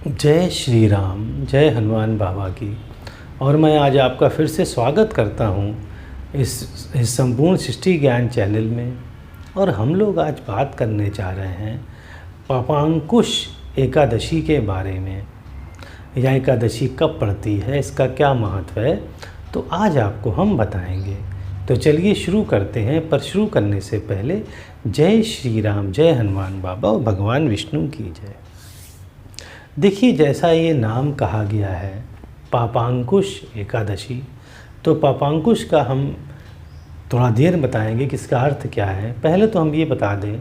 जय श्री राम, जय हनुमान बाबा की। और मैं आज आपका फिर से स्वागत करता हूँ इस संपूर्ण सृष्टि ज्ञान चैनल में। और हम लोग आज बात करने जा रहे हैं पापांकुश एकादशी के बारे में। यह एकादशी कब पड़ती है, इसका क्या महत्व है, तो आज आपको हम बताएंगे। तो चलिए शुरू करते हैं। पर शुरू करने से पहले जय श्री राम, जय हनुमान बाबा और भगवान विष्णु की जय। देखिए, जैसा ये नाम कहा गया है पापांकुश एकादशी, तो पापांकुश का हम थोड़ा देर बताएंगे कि इसका अर्थ क्या है। पहले तो हम ये बता दें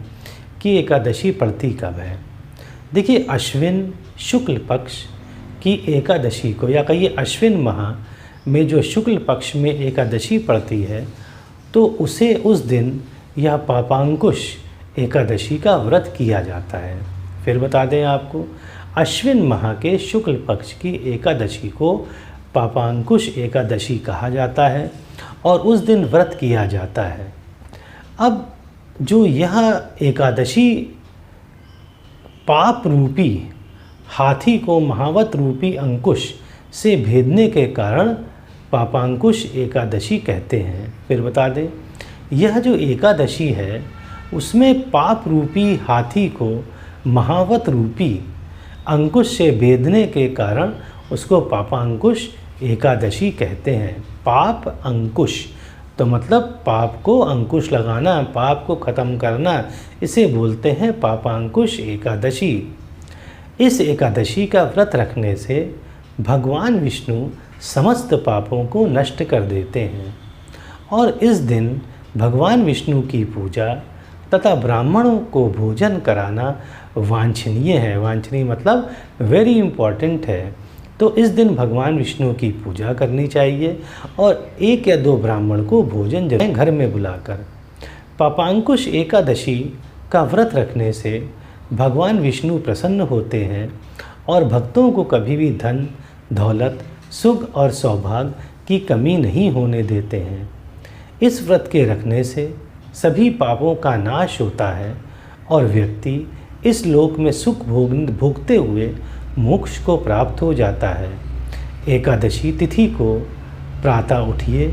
कि एकादशी पड़ती कब है। देखिए, अश्विन शुक्ल पक्ष की एकादशी को, या कहिए अश्विन माह में जो शुक्ल पक्ष में एकादशी पड़ती है, तो उसे उस दिन यह पापांकुश एकादशी का व्रत किया जाता है। फिर बता दें आपको, अश्विन माह के शुक्ल पक्ष की एकादशी को पापांकुश एकादशी कहा जाता है और उस दिन व्रत किया जाता है। अब जो यह एकादशी पाप रूपी हाथी को महावत रूपी अंकुश से भेदने के कारण पापांकुश एकादशी कहते हैं। फिर बता दें, यह जो एकादशी है उसमें पाप रूपी हाथी को महावत रूपी अंकुश से भेदने के कारण उसको पापांकुश एकादशी कहते हैं। पाप अंकुश तो मतलब पाप को अंकुश लगाना, पाप को ख़त्म करना, इसे बोलते हैं पापांकुश एकादशी। इस एकादशी का व्रत रखने से भगवान विष्णु समस्त पापों को नष्ट कर देते हैं और इस दिन भगवान विष्णु की पूजा तथा ब्राह्मणों को भोजन कराना वांछनीय है। वांछनीय मतलब वेरी इम्पॉर्टेंट है। तो इस दिन भगवान विष्णु की पूजा करनी चाहिए और एक या दो ब्राह्मण को भोजन घर में बुलाकर। पापांकुश एकादशी का व्रत रखने से भगवान विष्णु प्रसन्न होते हैं और भक्तों को कभी भी धन दौलत सुख और सौभाग्य की कमी नहीं होने देते हैं। इस व्रत के रखने से सभी पापों का नाश होता है और व्यक्ति इस लोक में सुख भोगते हुए मोक्ष को प्राप्त हो जाता है। एकादशी तिथि को प्रातः उठिए,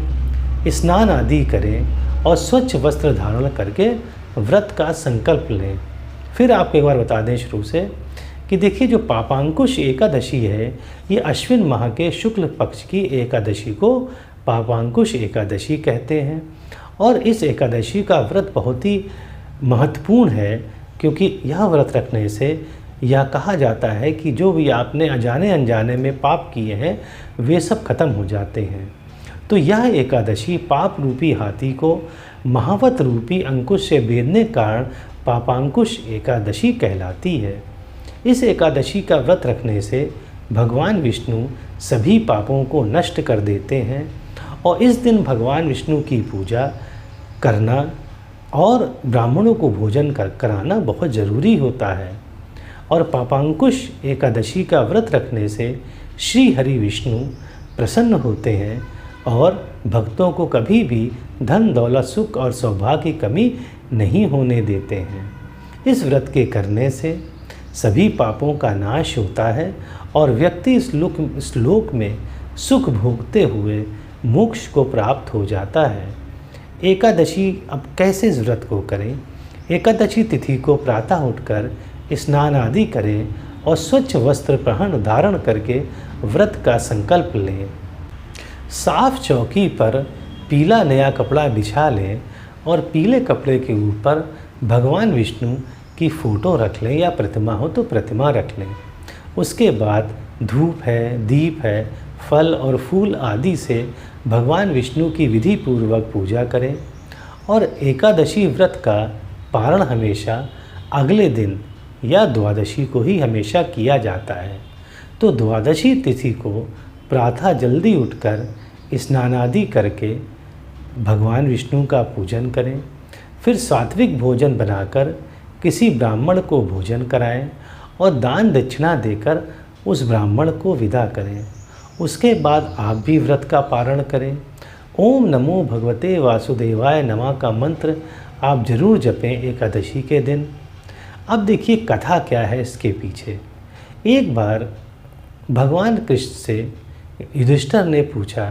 स्नान आदि करें और स्वच्छ वस्त्र धारण करके व्रत का संकल्प लें। फिर आपको एक बार बता दें शुरू से कि देखिए, जो पापांकुश एकादशी है ये अश्विन माह के शुक्ल पक्ष की एकादशी को पापांकुश एकादशी कहते हैं। और इस एकादशी का व्रत बहुत ही महत्वपूर्ण है, क्योंकि यह व्रत रखने से यह कहा जाता है कि जो भी आपने अनजाने अनजाने में पाप किए हैं वे सब खत्म हो जाते हैं। तो यह एकादशी पाप रूपी हाथी को महावत रूपी अंकुश से भेदने के कारण पापांकुश एकादशी कहलाती है। इस एकादशी का व्रत रखने से भगवान विष्णु सभी पापों को नष्ट कर देते हैं और इस दिन भगवान विष्णु की पूजा करना और ब्राह्मणों को भोजन कराना बहुत ज़रूरी होता है। और पापांकुश एकादशी का व्रत रखने से श्री हरि विष्णु प्रसन्न होते हैं और भक्तों को कभी भी धन दौलत सुख और सौभाग्य की कमी नहीं होने देते हैं। इस व्रत के करने से सभी पापों का नाश होता है और व्यक्ति इस लोक में सुख भोगते हुए मोक्ष को प्राप्त हो जाता है। एकादशी अब कैसे इस व्रत को करें। एकादशी तिथि को प्रातः उठकर स्नान आदि करें और स्वच्छ वस्त्र धारण करके व्रत का संकल्प लें। साफ चौकी पर पीला नया कपड़ा बिछा लें और पीले कपड़े के ऊपर भगवान विष्णु की फ़ोटो रख लें, या प्रतिमा हो तो प्रतिमा रख लें। उसके बाद धूप है, दीप है, फल और फूल आदि से भगवान विष्णु की विधि पूर्वक पूजा करें। और एकादशी व्रत का पारण हमेशा अगले दिन या द्वादशी को ही हमेशा किया जाता है। तो द्वादशी तिथि को प्रातः जल्दी उठकर स्नान आदि करके भगवान विष्णु का पूजन करें। फिर सात्विक भोजन बनाकर किसी ब्राह्मण को भोजन कराएं और दान दक्षिणा देकर उस ब्राह्मण को विदा करें। उसके बाद आप भी व्रत का पारण करें। ओम नमो भगवते वासुदेवाय नमः का मंत्र आप जरूर जपें एकादशी के दिन। अब देखिए कथा क्या है इसके पीछे। एक बार भगवान कृष्ण से युधिष्ठिर ने पूछा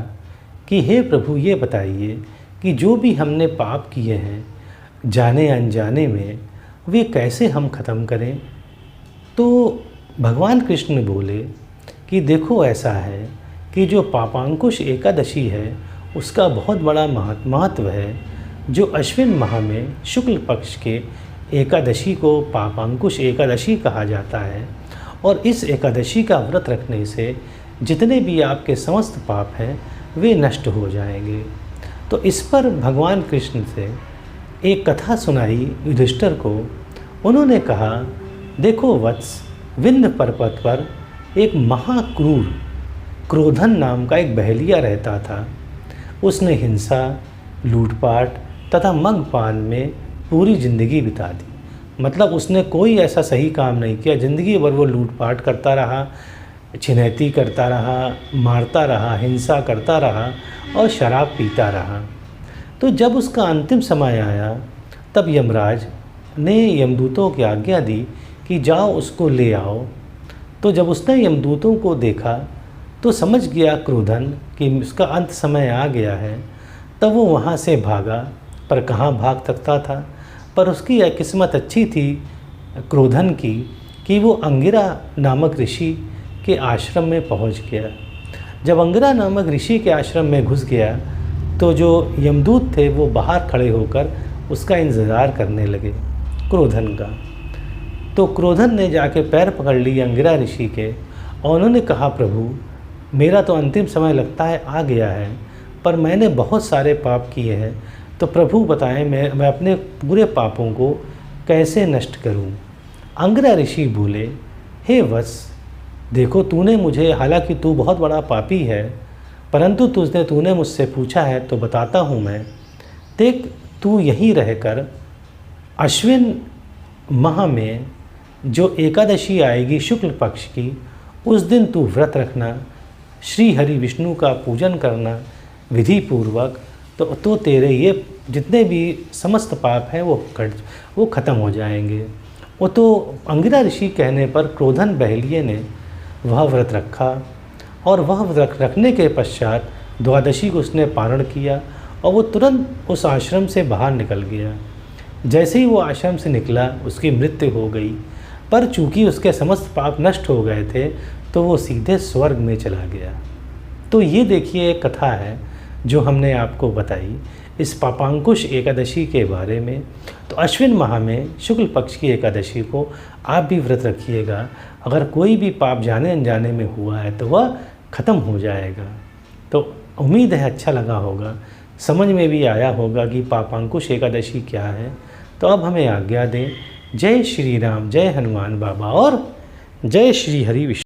कि हे प्रभु, ये बताइए कि जो भी हमने पाप किए हैं जाने अनजाने में, वे कैसे हम ख़त्म करें। तो भगवान कृष्ण बोले कि देखो, ऐसा है कि जो पापांकुश एकादशी है उसका बहुत बड़ा महत्व है। जो अश्विन माह में शुक्ल पक्ष के एकादशी को पापांकुश एकादशी कहा जाता है, और इस एकादशी का व्रत रखने से जितने भी आपके समस्त पाप हैं वे नष्ट हो जाएंगे। तो इस पर भगवान कृष्ण से एक कथा सुनाई युधिष्ठिर को। उन्होंने कहा, देखो वत्स, विंध्य पर्वत पर एक महाक्रूर क्रोधन नाम का एक बहेलिया रहता था। उसने हिंसा, लूटपाट तथा मद्यपान में पूरी ज़िंदगी बिता दी। मतलब उसने कोई ऐसा सही काम नहीं किया, ज़िंदगी भर वो लूटपाट करता रहा, छिनैती करता रहा, मारता रहा, हिंसा करता रहा और शराब पीता रहा। तो जब उसका अंतिम समय आया तब यमराज ने यमदूतों की आज्ञा दी कि जाओ उसको ले आओ। तो जब उसने यमदूतों को देखा तो समझ गया क्रोधन कि उसका अंत समय आ गया है। तब वो वहाँ से भागा, पर कहाँ भाग सकता था। पर उसकी यह किस्मत अच्छी थी क्रोधन की कि वो अंगिरा नामक ऋषि के आश्रम में पहुँच गया। जब अंगिरा नामक ऋषि के आश्रम में घुस गया तो जो यमदूत थे वो बाहर खड़े होकर उसका इंतज़ार करने लगे, क्रोधन का। तो क्रोधन ने जाके पैर पकड़ लिए अंगिरा ऋषि के और उन्होंने कहा, प्रभु, मेरा तो अंतिम समय लगता है आ गया है, पर मैंने बहुत सारे पाप किए हैं, तो प्रभु बताएं मैं अपने पूरे पापों को कैसे नष्ट करूं। अंगिरा ऋषि बोले, हे वत्स, देखो तूने मुझे, हालांकि तू बहुत बड़ा पापी है, परंतु तूने मुझसे पूछा है तो बताता हूँ मैं। देख, तू यहीं रहकर अश्विन माह में जो एकादशी आएगी शुक्ल पक्ष की, उस दिन तू व्रत रखना, श्री हरि विष्णु का पूजन करना विधि पूर्वक, तो तेरे ये जितने भी समस्त पाप हैं वो ख़त्म हो जाएंगे। वो तो अंगिरा ऋषि कहने पर क्रोधन बहेलिये ने वह व्रत रखा, और वह व्रत रखने के पश्चात द्वादशी को उसने पारण किया और वो तुरंत उस आश्रम से बाहर निकल गया। जैसे ही वो आश्रम से निकला उसकी मृत्यु हो गई, पर चूंकि उसके समस्त पाप नष्ट हो गए थे तो वो सीधे स्वर्ग में चला गया। तो ये देखिए एक कथा है जो हमने आपको बताई इस पापांकुश एकादशी के बारे में। तो अश्विन माह में शुक्ल पक्ष की एकादशी को आप भी व्रत रखिएगा। अगर कोई भी पाप जाने अनजाने में हुआ है तो वह ख़त्म हो जाएगा। तो उम्मीद है अच्छा लगा होगा, समझ में भी आया होगा कि पापांकुश एकादशी क्या है। तो अब हमें आज्ञा दें। जय श्री राम, जय हनुमान बाबा और जय श्री हरि विष्णु।